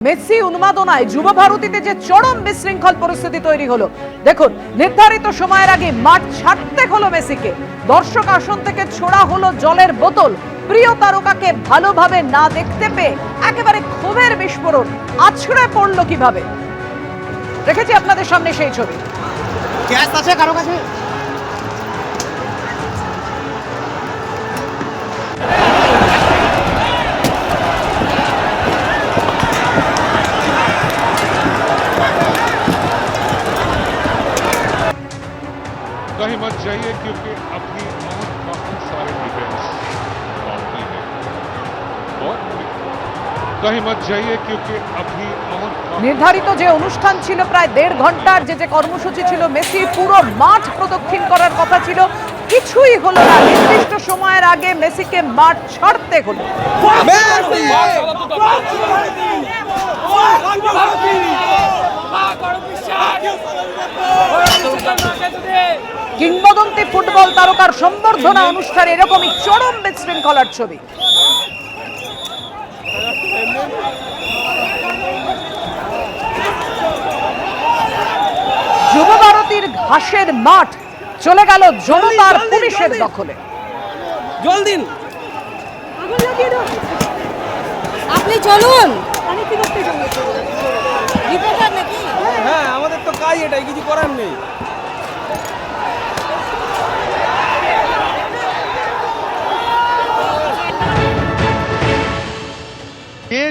Messi উন্মাদনায় যুব ভারতীতে যে চরম বিশৃঙ্খল পরিস্থিতি তৈরি হলো। দেখুন, নির্ধারিত সময়ের আগে মাঠ ছাড়তে হলো মেসিকে। দর্শক আসন থেকে ছোড়া হলো জলের বোতল। প্রিয় তারকাকে ভালোভাবে না দেখতে পেয়ে একেবারে ক্ষোভের বিস্ফোরণ। আছড়ে পড়লো কিভাবে, রেখেছি আপনাদের সামনে সেই ছবি। গ্যাস আছে কারো কাছে? कहीं मत जाइए क्योंकि अपनी मौत बहुत सारे डिफेंस बाकी है और कहीं मत जाइए क्योंकि अपनी मौत নির্ধারিত যে অনুষ্ঠান ছিল প্রায় 1.5 ঘন্টার, যে কর্মসূচি ছিল, মেসি পুরো মাঠ প্রদক্ষিণ করার কথা ছিল, কিছুই হলো না। নির্দিষ্ট সময়ের আগে মেসিকে মাঠ ছাড়তে হলো। কিংবদন্তি ফুটবল তারকার সম্বর্ধনা অনুষ্ঠানে এরকমই চরম বিশৃঙ্খলার ছবি। যুব ভারতীর ঘাসের মাঠ চলে গেল জনতার পুলিশের দখলে। জল দিন, আপনি চলুন। রিপোর্টার নাকি? হ্যাঁ আমাদের তো কাজ এটাই, কিছু করার নেই।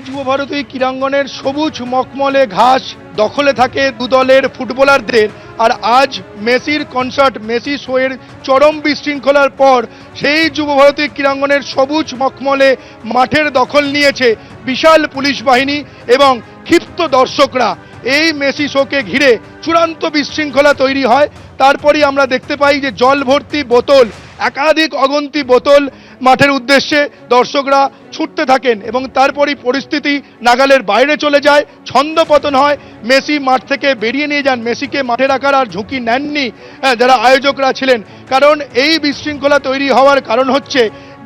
যুব ভারতী ক্রীড়াঙ্গনের সবুজ মখমলে ঘাস দখলে থাকে দু দলের ফুটবলারদের, আর আজ মেসির কনসার্ট, মেসি শোয়ের চরম বিশৃঙ্খলার পর সেই যুব ভারতী ক্রীড়াঙ্গনের সবুজ মখমলে মাঠের দখল নিয়েছে বিশাল পুলিশ বাহিনী এবং ক্ষিপ্ত দর্শকরা। এই মেসি শোকে ঘিরে চূড়ান্ত বিশৃঙ্খলা তৈরি হয়। তারপরই আমরা দেখতে পাই যে জল ভর্তি বোতল, একাধিক অগন্তি বোতল মাঠের উদ্দেশ্যে দর্শকরা ছুটতে থাকেন এবং তারপরই পরিস্থিতি নাগালের বাইরে চলে যায়, ছন্দপতন হয়। মেসি মাঠ থেকে বেরিয়ে নিয়ে যান। মেসিকে মাঠে রাখার আর ঝুঁকি নেননি যারা আয়োজকরা ছিলেন, কারণ এই বিশৃঙ্খলা তৈরি হওয়ার কারণ হচ্ছে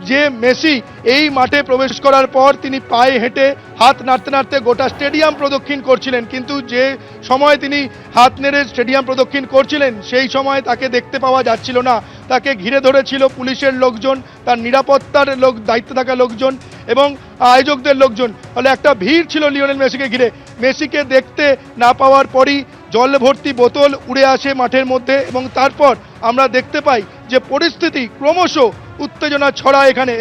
যে মেসি এই মাঠে প্রবেশ করার পর তিনি পায়ে হেঁটে হাত নাড়তে নাড়তে গোটা স্টেডিয়াম প্রদক্ষিণ করছিলেন, কিন্তু যে সময় তিনি হাত নেড়ে স্টেডিয়াম প্রদক্ষিণ করছিলেন সেই সময় তাকে দেখতে পাওয়া যাচ্ছিল না। তাকে ঘিরে ধরেছিল পুলিশের লোকজন, তার নিরাপত্তার দায়িত্বে থাকা লোকজন এবং আয়োজকদের লোকজন। ফলে একটা ভিড় ছিল লিওনেল মেসিকে ঘিরে। মেসিকে দেখতে না পাওয়ার পরই জল ভর্তি বোতল উড়ে আসে মাঠের মধ্যে এবং তারপর আমরা দেখতে পাই যে পরিস্থিতি ক্রমশ উত্তেজনা ছড়ায় এখানে।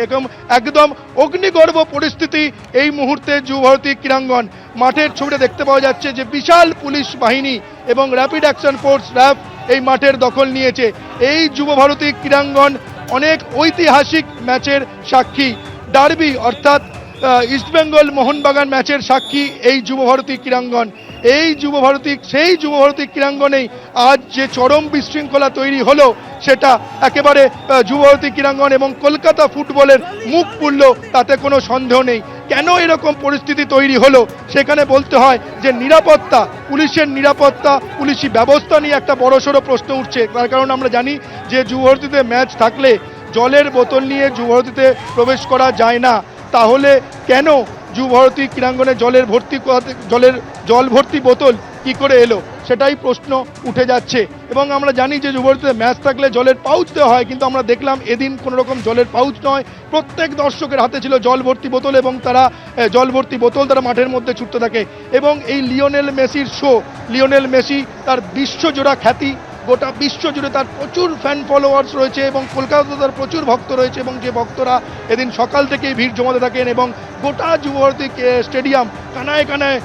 একদম অগ্নিগর্ভ পরিস্থিতি এই মুহূর্তে যুব ভারতী ক্রীড়াঙ্গন। মাঠের ছবিটা দেখতে পাওয়া যাচ্ছে যে বিশাল পুলিশ বাহিনী এবং র্যাপিড অ্যাকশন ফোর্স র্যাব এই মাঠের দখল নিয়েছে। এই যুব ভারতী ক্রীড়াঙ্গন অনেক ঐতিহাসিক ম্যাচের সাক্ষী। ডার্বি অর্থাৎ ইস্টবেঙ্গল মোহনবাগান ম্যাচের সাক্ষী এই যুব ভারতী ক্রীড়াঙ্গন। এই সেই যুব ভারতী ক্রীড়াঙ্গনেই আজ যে চরম বিশৃঙ্খলা তৈরি হলো সেটা একেবারে যুব ভারতী ক্রীড়াঙ্গন এবং কলকাতা ফুটবলের মুখ পুড়ল, তাতে কোনো সন্দেহ নেই। কেন এরকম পরিস্থিতি তৈরি হলো সেখানে বলতে হয় যে নিরাপত্তা, পুলিশের নিরাপত্তা, পুলিশি ব্যবস্থা নিয়ে একটা বড়সড় প্রশ্ন উঠছে। তার কারণ আমরা জানি যে যুব ভারতীতে ম্যাচ থাকলে জলের বোতল নিয়ে যুব ভারতীতে প্রবেশ করা যায় না। তাহলে কেন যুব ভারতী ক্রীড়াঙ্গনে জল ভর্তি বোতল কি করে এলো, সেটাই প্রশ্ন উঠে যাচ্ছে। এবং আমরা জানি যে যুব ভারতীতে ম্যাচ থাকলে জলের পাউচ দেওয়া হয়, কিন্তু আমরা দেখলাম এদিন কোনো রকম জলের পাউচ নয়, প্রত্যেক দর্শকের হাতে ছিল জল ভর্তি বোতল এবং তারা জল ভর্তি বোতল তারা মাঠের মধ্যে ছুটতে থাকে। এবং এই লিওনেল মেসির শো, লিওনেল মেসি তার বিশ্বজোড়া খ্যাতি, গোটা বিশ্ব জুড়ে তার প্রচুর ফ্যান ফলোয়ার্স রয়েছে এবং কলকাতাতে তার প্রচুর ভক্ত রয়েছে এবং যে ভক্তরা এদিন সকাল থেকেই ভিড় জমাতে থাকেন এবং গোটা যুব ভারতী স্টেডিয়াম কানায় কানায়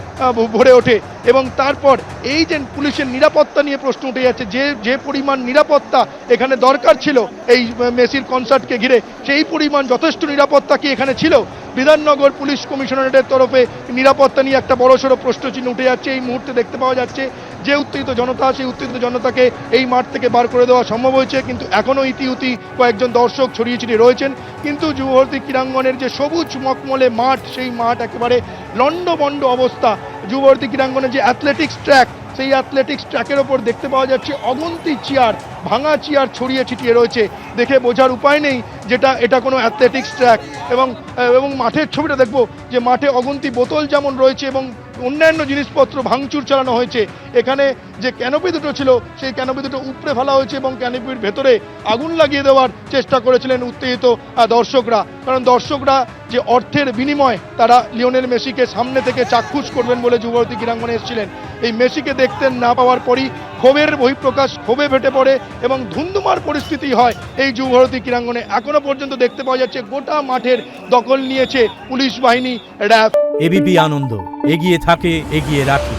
ভরে ওঠে। এবং তারপর এই যে পুলিশের নিরাপত্তা নিয়ে প্রশ্ন উঠে যাচ্ছে, যে পরিমাণ নিরাপত্তা এখানে দরকার ছিল এই মেসির কনসার্টকে ঘিরে, সেই পরিমাণ যথেষ্ট নিরাপত্তা কি এখানে ছিল? বিধাননগর পুলিশ কমিশনারেটের তরফে নিরাপত্তা নিয়ে একটা বড়সড় প্রশ্নচিহ্ন উঠে যাচ্ছে। এই মুহূর্তে দেখতে পাওয়া যাচ্ছে যে উত্তেজিত জনতা, সেই উত্তেজিত জনতাকে এই মাঠ থেকে বার করে দেওয়া সম্ভব হয়েছে, কিন্তু এখনও ইতিউতি কয়েকজন দর্শক ছড়িয়ে ছিটিয়ে রয়েছেন। কিন্তু যুব ভারতী ক্রীড়াঙ্গনের যে সবুজ মখমলে মাঠ, সেই মাঠ একেবারে লণ্ডভণ্ড অবস্থা। যুব ভারতী ক্রীড়াঙ্গনের যে অ্যাথলেটিক্স ট্র্যাক, সেই অ্যাথলেটিক্স ট্র্যাকের ওপর দেখতে পাওয়া যাচ্ছে অগন্তি চেয়ার, ভাঙা চেয়ার ছড়িয়ে ছিটিয়ে রয়েছে। দেখে বোঝার উপায় নেই যেটা এটা কোনো অ্যাথলেটিক্স ট্র্যাক এবং মাঠের ছবিটা দেখবো যে মাঠে অগুন্তি বোতল যেমন রয়েছে এবং অন্যান্য জিনিসপত্র ভাঙচুর চালানো হয়েছে। এখানে যে ক্যানোপি দুটো ছিল সেই ক্যানোপি দুটো উপড়ে ফেলা হয়েছে এবং ক্যানোপির ভেতরে আগুন লাগিয়ে দেওয়ার চেষ্টা করেছিলেন উত্তেজিত দর্শকরা। কারণ দর্শকরা যে অর্থের বিনিময়ে তারা লিওনেল মেসিকে সামনে থেকে চাক্ষুষ করবেন বলে যুবভারতী ক্রীড়াঙ্গনে এসেছিলেন, এই মেসিকে দেখতে না পাওয়ার পরই ক্ষোভের বহিঃপ্রকাশ, ক্ষোভে ফেটে পড়ে এবং ধুন্ধুমার পরিস্থিতি হয় এই যুবভারতী ক্রীড়াঙ্গনে। এখনো পর্যন্ত দেখতে পাওয়া যাচ্ছে গোটা মাঠের দখল নিয়েছে পুলিশ বাহিনী, র্যাব। এবিপি আনন্দ, এগিয়ে থাকে, এগিয়ে রাখে।